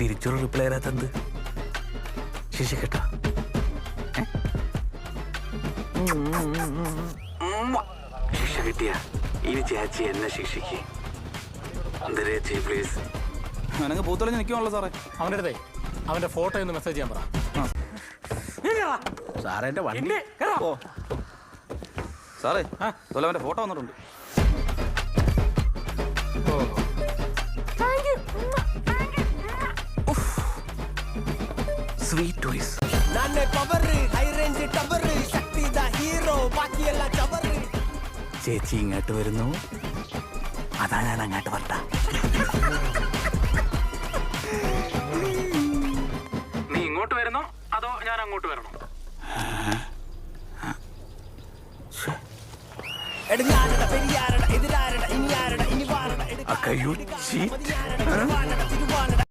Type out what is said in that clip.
തിരിച്ചൊരു റിപ്ലൈ തരാത്തത് ശിക്ഷിക്കട്ടാ. ശിക്ഷ കിട്ടിയ ഇനി ചേച്ചി എന്നെ ശിക്ഷിക്ക്. ചേച്ചി പ്ലീസ്. അവനങ്ങ് പൂത്തൊളിഞ്ഞ് നിൽക്കുവാണല്ലോ സാറേ. അവൻ്റെ അടുത്തേ അവൻ്റെ ഫോട്ടോ ഒന്ന് മെസ്സേജ് ചെയ്യാൻ പറ. സാറേ എൻ്റെ വണ്ടി ഓ സാറേ അതുപോലെ അവൻ്റെ ഫോട്ടോ വന്നിട്ടുണ്ട്. Sweet voice. ചേച്ചി ഇങ്ങോട്ട് വരുന്നു, അതാ ഞാൻ അങ്ങോട്ട് വരട്ട. നീ ഇങ്ങോട്ട് വരുന്നോ അതോ ഞാൻ അങ്ങോട്ട് വരണോ? Okay, you cheat.